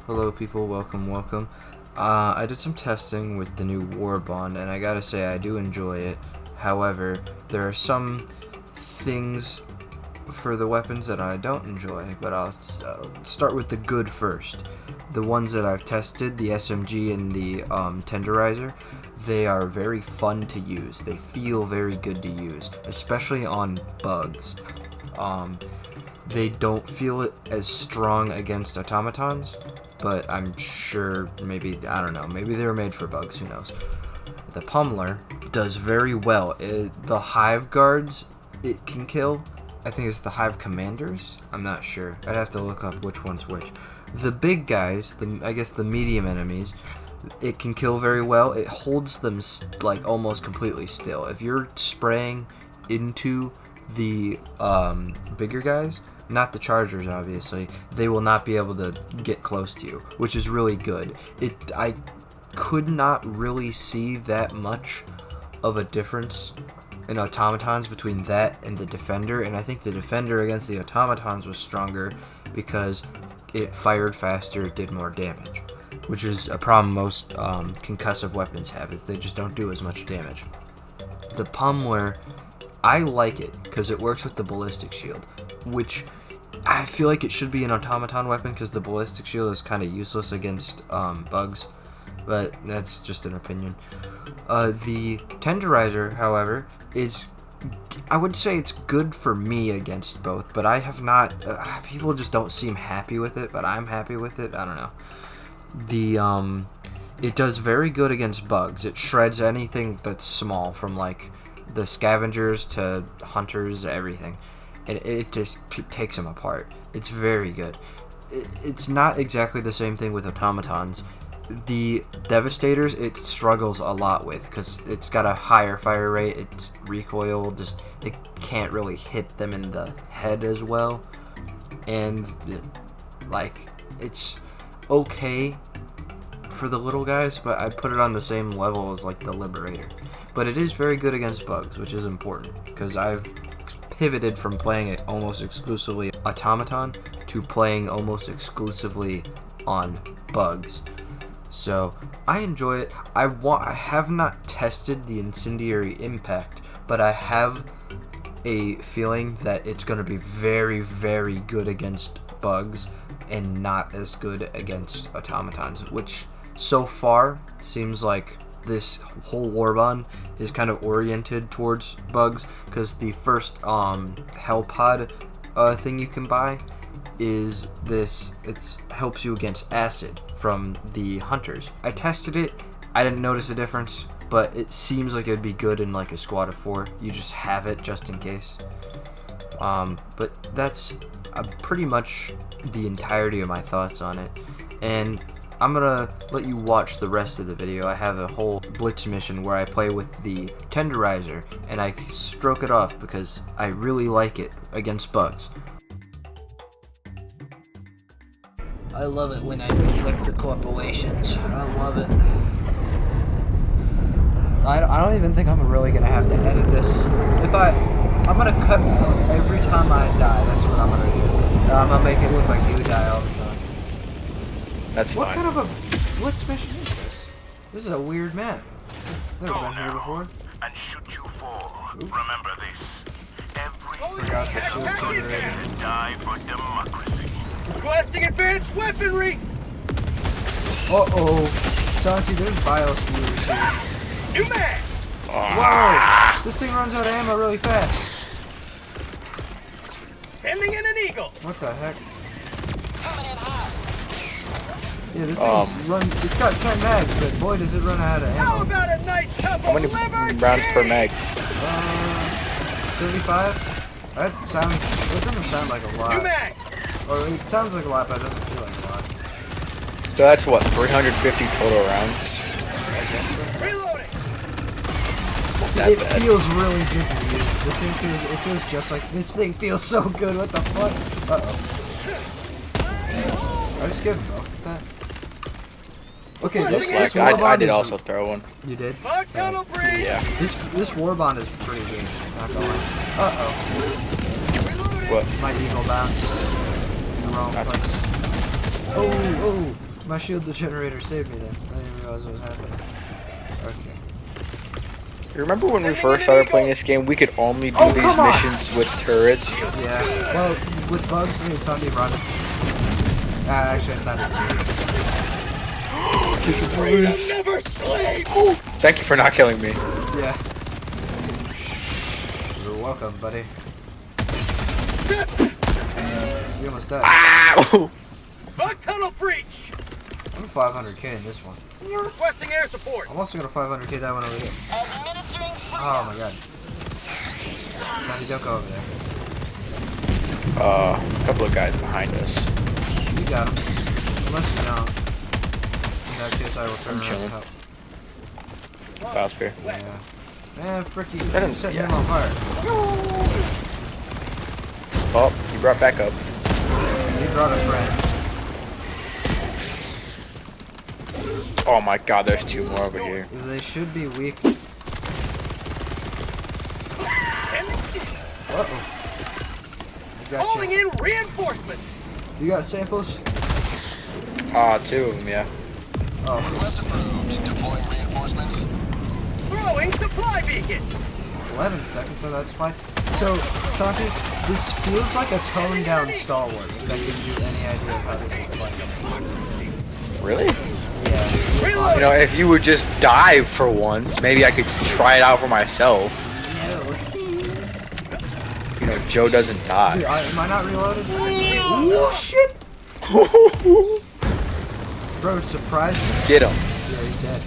Hello people, welcome. I did some testing with the new Warbond, and I gotta say I do enjoy it. However, there are some things for the weapons that I don't enjoy, but I'll start with the good first. The ones that I've tested, the SMG and the Tenderizer, they are very fun to use. They feel very good to use, especially on bugs. They don't feel as strong against automatons, but I'm sure maybe they were made for bugs, who knows. The Pummeler does very well. The Hive guards it can kill, I think it's the Hive commanders, I'm not sure, I'd have to look up which one's which. The big guys, I guess the medium enemies, it can kill very well. It holds them like almost completely still. If you're spraying into the bigger guys, not the chargers obviously, they will not be able to get close to you, which is really good. I could not really see that much of a difference in automatons between that and the defender, and I think the defender against the automatons was stronger because it fired faster, it did more damage, which is a problem most concussive weapons have, is they just don't do as much damage. The Pummeler, I like it because it works with the ballistic shield, which I feel like it should be an automaton weapon because the ballistic shield is kind of useless against bugs, but that's just an opinion. The Tenderizer, however, I would say it's good for me against both, but I have not, people just don't seem happy with it, but I'm happy with it, I don't know. It does very good against bugs. It shreds anything that's small, from like the scavengers to hunters, everything. And it just takes them apart. It's very good. It's not exactly the same thing with automatons. The Devastators, it struggles a lot with because it's got a higher fire rate. Its recoil it can't really hit them in the head as well, and it's okay for the little guys, but I'd put it on the same level as like the Liberator. But it is very good against bugs, which is important because I've pivoted from playing it almost exclusively automaton to playing almost exclusively on bugs. So I enjoy it. I have not tested the incendiary impact, but I have a feeling that it's going to be very, very good against bugs and not as good against automatons, which so far seems like this whole Warbond is kind of oriented towards bugs, because the first hell pod thing you can buy is this. It helps you against acid from the hunters. I tested it, I didn't notice a difference, but it seems like it'd be good in like a squad of 4. You just have it just in case. But that's pretty much the entirety of my thoughts on it, and I'm gonna let you watch the rest of the video. I have a whole Blitz mission where I play with the Tenderizer and I stroke it off because I really like it against bugs. I love it when I do electrical operations. I love it. I don't even think I'm really gonna have to edit this. I'm gonna cut out every time I die. That's what I'm gonna do. I'm gonna make it look like you die all the time. That's what fine. kind of a Blitz mission is this? This is a weird map. Never been here before. And shoot you fall. Remember this. Every Forgot the shields are ready. die for democracy. Requesting advanced weaponry! Uh-oh. Santi, there's biospheres here. New man! Whoa! This thing runs out of ammo really fast. Sending in an eagle! What the heck? Yeah, this thing it's got 10 mags, but boy does it run out of ammo. How about a nice cup How many of liver rounds per cake? mag? 35? That doesn't sound like a New lot. mag! Or it sounds like a lot, but it doesn't feel like a lot. So that's what, 350 total rounds? I guess so. Reloading! Not It bad. feels really good to use. This thing feels so good. What the fuck? I just give him both that. Okay, this I Warbond did is- also throw one. You did? Bug tunnel breach! Yeah. This Warbond is pretty good. Not gonna lie. What? My eagle bounced in the wrong That's- place. Oh, My shield generator saved me then. I didn't realize what was happening. Okay. You remember when we first started playing this game, we could only do these come on! missions with turrets? Yeah. Well, with bugs, it's on the run. Actually, it's not even Never sleep. Thank you for not killing me. Yeah. You're welcome, buddy. You almost died. Ow! Bug tunnel breach. I'm 500k in this one. Requesting air support. I'm also gonna 500k that one over here. Oh my god. Now don't go over there. A couple of guys behind us. You got him. Unless you don't. In that case, I will turn around and help. Biosphere. Yeah. Man, frick you. Let him- You're setting yeah. him on fire. Oh, he brought back up. He brought a friend. Oh my god, there's two more over here. They should be weak. Uh-oh. I got Calling you. in reinforcements. You got samples? Ah, two of them, yeah. Oh. Request approved. Deploying reinforcements. Throwing supply beacon. 11 seconds on that supply. So, Santi, this feels like a toned down Star Wars. If that gives you any idea of how this is playing. Really? Yeah. You know, if you would just dive for once, maybe I could try it out for myself. You know, Joe doesn't Dude, die. am I not reloaded? Oh, shit! Bro, surprise me. Get him. Yeah, he's dead.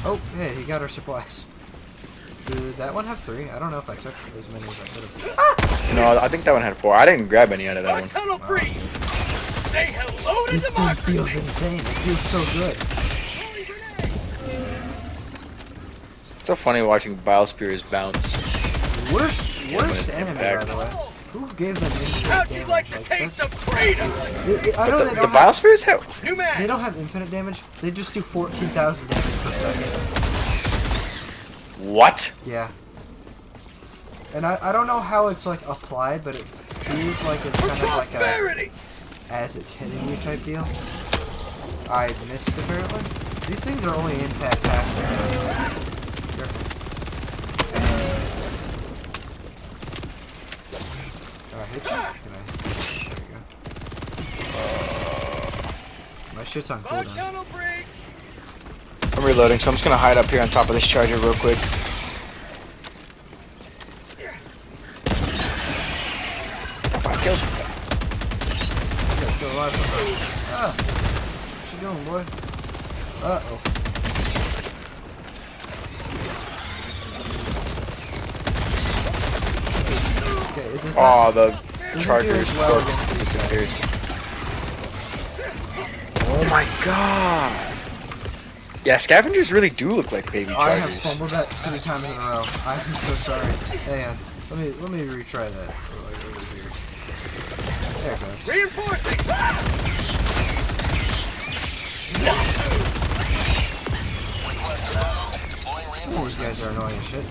Oh, yeah, he got our supplies. Did that one have 3? I don't know if I took as many as I could have. No, I think that one had 4. I didn't grab any out of that Bug one. tunnel breach. Say hello to This thing democracy. feels insane. It feels so good. It's so funny watching Biospears bounce. Worst when enemy, back. by the way. Who gave them infinite How'd you damage? like the taste of freedom? I know they The don't have, Biospears have... New man. they don't have infinite damage. They just do 14,000 damage per second. What? Yeah. And I don't know how it's like applied, but it feels like it's For kind of like a prosperity. as it's hitting you type deal. I missed apparently. These things are only impact half. Careful. Can I hit you? Can I? There you go. My shit's on Bug cooldown. tunnel breach. I'm reloading, so I'm just gonna hide up here on top of this charger real quick. Five kills. Yeah, still alive somehow. Ah! What you doing, boy? Uh-oh. Okay, it does not... Oh, the doesn't do charger's as well corpse against these guys. disappeared. Oh my god! Yeah, scavengers really do look like baby I have chargers. fumbled that 3 times in a row. I'm so sorry. Hang on. Let me retry that. Like over here. There it goes. Reinforcing. Ooh, these guys are annoying as shit.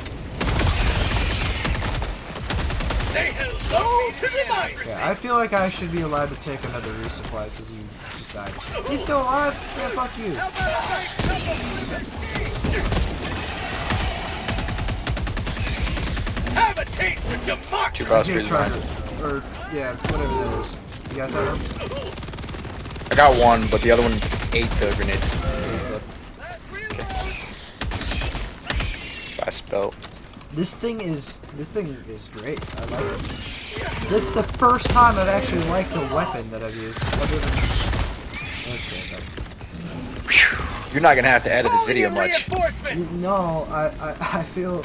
Say hello to democracy. Yeah, I feel like I should be allowed to take another resupply because you just died. He's still alive? Yeah, fuck you. How about a nice cup of have a taste of democracy. Two Here, Biospears try behind. it. Or, yeah, whatever that is. You got that one? I got one, but the other one ate the grenade. He's dead. Let's reload. Fast belt. This thing is great. I like it. That's the first time I've actually liked a weapon that I've used. Other than... Okay, Whew. You're not gonna have to edit this video much. Reinforcement. no, I feel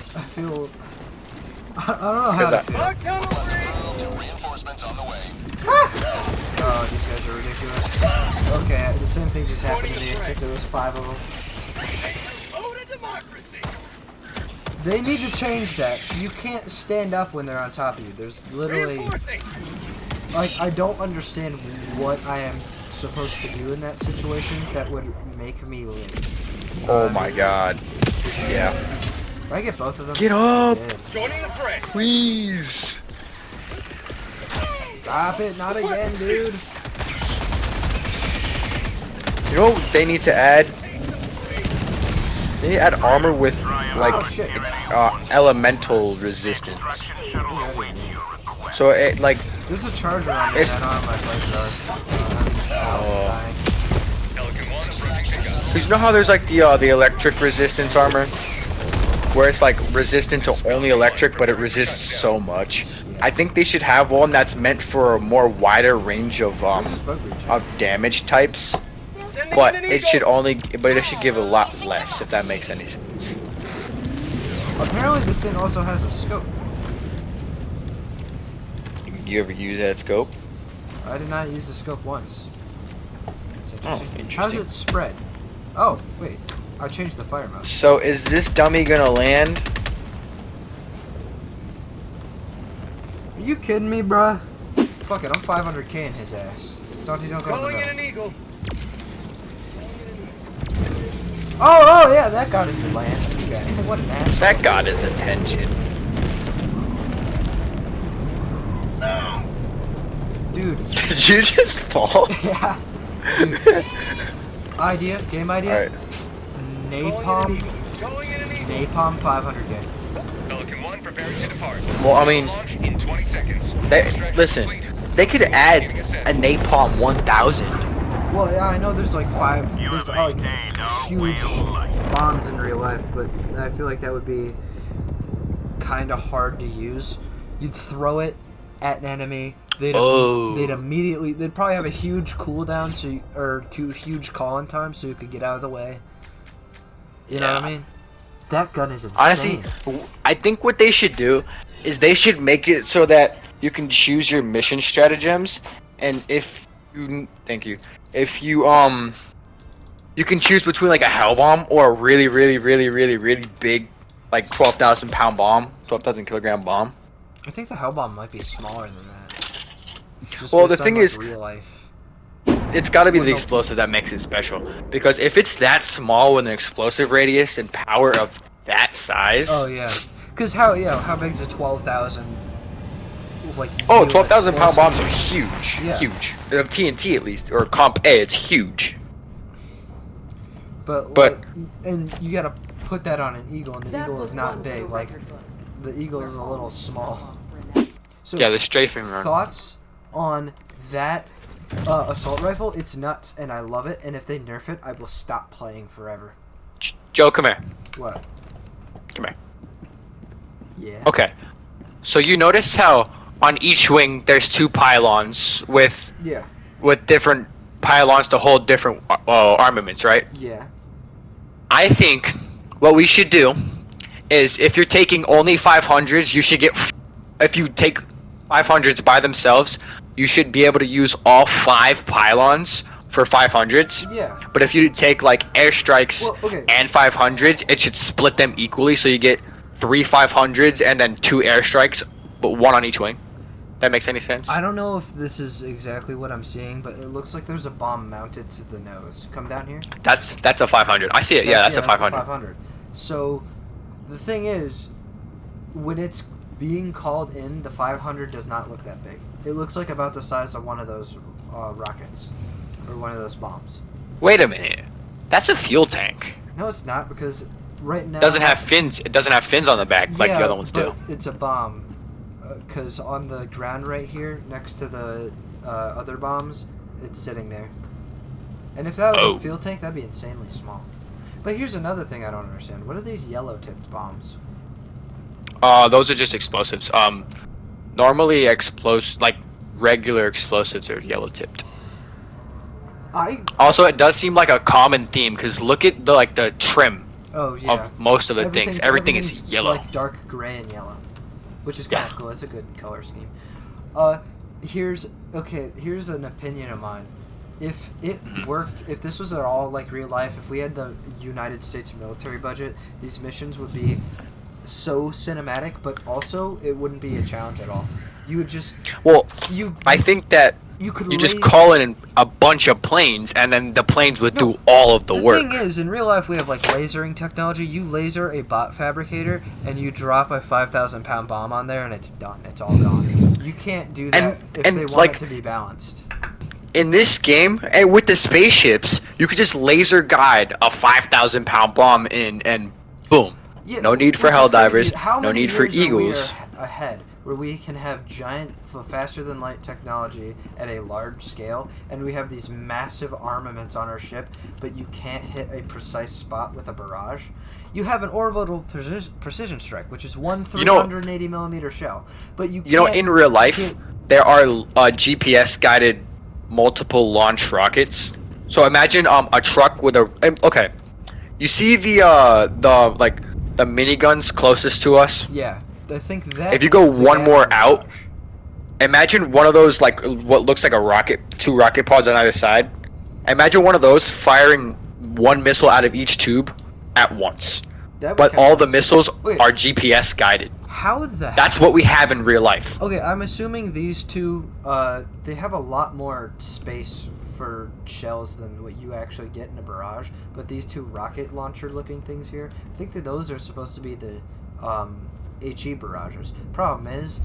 I don't know how to feel. Bug tunnel breach. Reinforcements on the way. Oh, these guys are ridiculous. Okay, the same thing just happened to me, except there was 5 of them. Say hello to democracy. They need to change that. You can't stand up when they're on top of you. There's literally... Reinforcing. Like, I don't understand what I am supposed to do in that situation that would make me live. Oh my god. Yeah. If I get both of them... Get up! I'm dead. Joining the fray. Please! Stop it, not again, dude. You know what they need to add? They need to add armor with like elemental resistance. Extraction shuttle awaits your request. So it like There's a charger on me. I It's- don't have my flash charge. Pelican 1 approaching pickup. cause you know how there's like the electric resistance armor? Where it's like resistant to only electric, but it resists so much. I think they should have one that's meant for a more wider range of damage types. But it should give a lot less, if that makes any sense. Apparently, this thing also has a scope. You ever use that scope? I did not use the scope once. That's interesting. How's interesting. it spread? Oh, wait. I changed the fire mode. So is this dummy gonna land? Are you kidding me, bruh? Fuck it, I'm 500k in his ass. Don't go Calling in in the an eagle. Oh, yeah, that got him to land. Okay. What an asshole. That got his attention. Dude. Did you just fall? Yeah. Dude. Idea, game idea. Alright. Napalm, Calling in an eagle. Napalm 500k. Pelican 1 preparing to depart. Well, I mean, Launch in 20 seconds. they, Extraction listen, complete. they could add a napalm 1000. Well, yeah, I know there's like You there's have like maintained our huge way of life. bombs in real life, but I feel like that would be kind of hard to use. You'd throw it at an enemy. They'd probably have a huge cooldown, huge call-in time, so you could get out of the way. You know what I mean? That gun is insane. Honestly, I think what they should do is they should make it so that you can choose your mission stratagems, and if you you can choose between like a hell bomb or a really big like 12,000 pound bomb, 12,000 kilogram bomb. I think the hell bomb might be smaller than that. Just Well, based the on, thing like, is- real life. It's got to be Well, the no. explosive that makes it special, because if it's that small with an explosive radius and power of that size, Oh yeah, because how big's a 12,000? Like 12,000 pound explosive? bombs are huge, Yeah. huge. Of TNT at least, or Comp A, it's huge. But But- and you gotta put that on an eagle, and the eagle is not big. Like the eagle is a little small. So Yeah, the strafing run. thoughts on that assault rifle? It's nuts, and I love it. And if they nerf it, I will stop playing forever. Joe, come here. What? Come here. Yeah. Okay. So you notice how on each wing there's two pylons with Yeah. different pylons to hold different armaments, right? Yeah. I think what we should do is if you're taking only 500s, you should get. If you take 500s by themselves, you should be able to use all 5 pylons for 500s. Yeah. But if you take like airstrikes Well, okay. and 500s, it should split them equally, so you get 3 500s and then 2 airstrikes, but 1 on each wing. That makes any sense? I don't know if this is exactly what I'm seeing, but it looks like there's a bomb mounted to the nose. Come down here. That's a 500. I see it. Yeah, that's a 500. 500. So, the thing is, when it's being called in, the 500 does not look that big. It looks like about the size of one of those rockets, or one of those bombs. Wait a minute. That's a fuel tank. No, it's not, because right now... It doesn't have fins. It doesn't have fins on the back like the other ones do. But it's a bomb. Because on the ground right here, next to the other bombs, it's sitting there. And if that was a fuel tank, that'd be insanely small. But here's another thing I don't understand. What are these yellow-tipped bombs? Those are just explosives. Normally like regular explosives are yellow tipped. Also, it does seem like a common theme because look at the trim of most of the things. Everything is yellow. Like dark gray and yellow, which is kind of cool. It's a good color scheme. Here's an opinion of mine. If it worked, if this was at all like real life, if we had the United States military budget, these missions would be so cinematic, but also it wouldn't be a challenge at all. You would just I think that you just call in a bunch of planes, and then the planes would do all of the work. The thing is, in real life, we have like lasering technology. You laser a bot fabricator, and you drop a 5,000 pound bomb on there, and it's done. It's all gone. You can't do that if they want it to be balanced. in this game, and with the spaceships, you could just laser guide a 5,000-pound bomb in, and boom. Yeah, No need for which is crazy. Helldivers. How No many need for years are we Eagles. ahead, where we can have giant, faster than light technology at a large scale, and we have these massive armaments on our ship, but you can't hit a precise spot with a barrage. You have an orbital precision strike, which is one 380 millimeter shell, but you You know, can't in real life, hit- there are GPS guided multiple launch rockets. So imagine a truck with a okay. You see the miniguns closest to us. Yeah, I think that. If you go is the one more Gatling out, barrage. imagine one of those like what looks like a rocket, 2 rocket pods on either side. Imagine one of those firing one missile out of each tube at once. That'd be But kinda all the nice. missiles Wait. are GPS guided. How the That's what we have in real life. Okay, I'm assuming these two, they have a lot more space for shells than what you actually get in a barrage. But these two rocket launcher looking things here, I think that those are supposed to be the HE barrages. Problem is,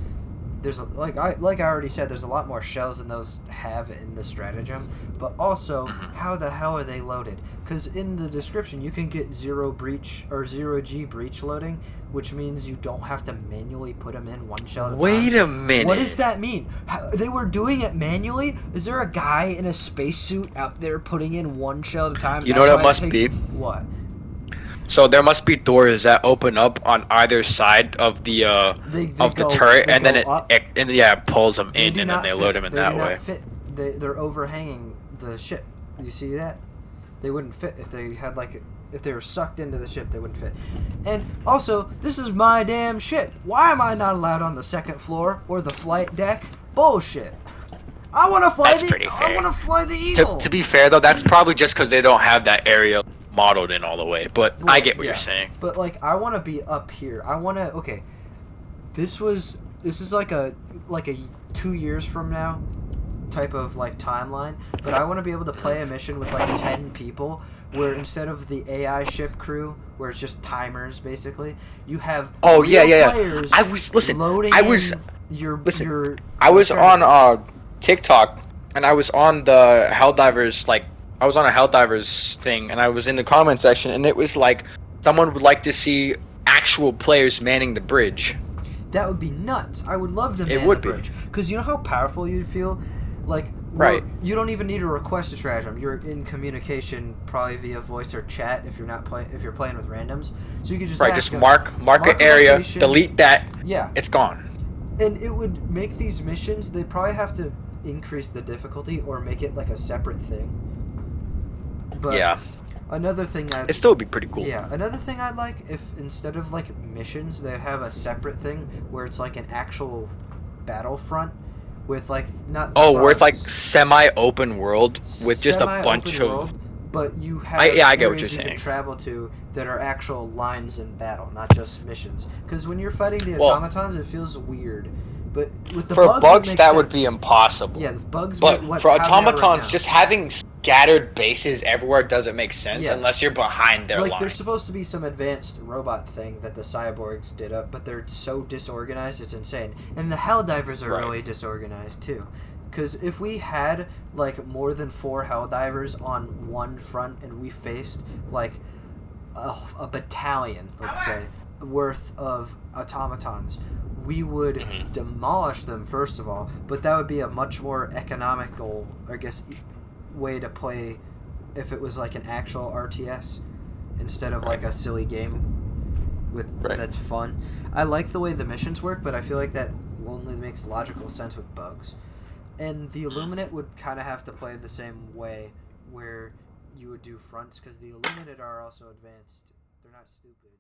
there's like I already said, there's a lot more shells than those have in the stratagem. But also, how the hell are they loaded? Because in the description, you can get 0 breach or 0G breach loading, which means you don't have to manually put them in one shell at a time. Wait a minute. What does that mean? They were doing it manually? Is there a guy in a spacesuit out there putting in one shell at a time? You know That's what it why must takes- be? What? So there must be doors that open up on either side of the They turret, they and then go it, up. it pulls them They in, do and not then they fit. load them in They that do not way. fit. They're overhanging the ship. You see that? They wouldn't fit if they had if they were sucked into the ship. They wouldn't fit. And also, this is my damn ship. Why am I not allowed on the second floor or the flight deck? Bullshit. I want to fly That's pretty I fair. want to fly the Eagle. To be fair though, that's probably just because they don't have that area modeled in all the way. But I Well, get what yeah. you're saying. But I want to be up here. I want to. Okay, this is like a 2 years from now type of timeline. But I want to be able to play a mission with 10 people, where instead of the AI ship crew, where it's just timers basically, you have Oh, real yeah. players I was loading I was in your listen, your. I was strategies. on TikTok, and I was on the Helldivers I was on a Helldivers thing, and I was in the comment section, and it was like someone would like to see actual players manning the bridge. That would be nuts. I would love to It man would the be. bridge. Because you know how powerful you'd feel? Right. You don't even need to request a stratagem. You're in communication probably via voice or chat if you're playing with randoms. So you could just Right, ask just them, mark an a area, location. delete that, Yeah. it's gone. And it would make these missions, they probably have to increase the difficulty or make it a separate thing. But Yeah. another thing It still would be pretty cool. Yeah, another thing I'd like if instead of missions, they have a separate thing where it's an actual battlefront with not. Oh, where it's bugs. semi-open world with just a Semi-open bunch of. world, but you have I get what areas you're you saying. can travel to that are actual lines in battle, not just missions. Because when you're fighting the Well- automatons, it feels weird. But with the For bugs, it bugs, makes that would sense. be impossible. Yeah, the bugs. But what, for how they are right automatons, now. just having scattered bases everywhere doesn't make sense Yeah. unless you're behind their line. there's supposed to be some advanced robot thing that the cyborgs did up, but they're so disorganized, it's insane. And the Helldivers are Right. really disorganized too. Because if we had more than 4 Helldivers on one front and we faced a battalion, let's say, worth of automatons, we would Mm-hmm. demolish them first of all. But that would be a much more economical, I guess, way to play if it was an actual RTS instead of a silly game with Right. that's fun. I like the way the missions work, but I feel like that only makes logical sense with bugs. And the Illuminate would kind of have to play the same way, where you would do fronts, because the Illuminate are also advanced. They're not stupid.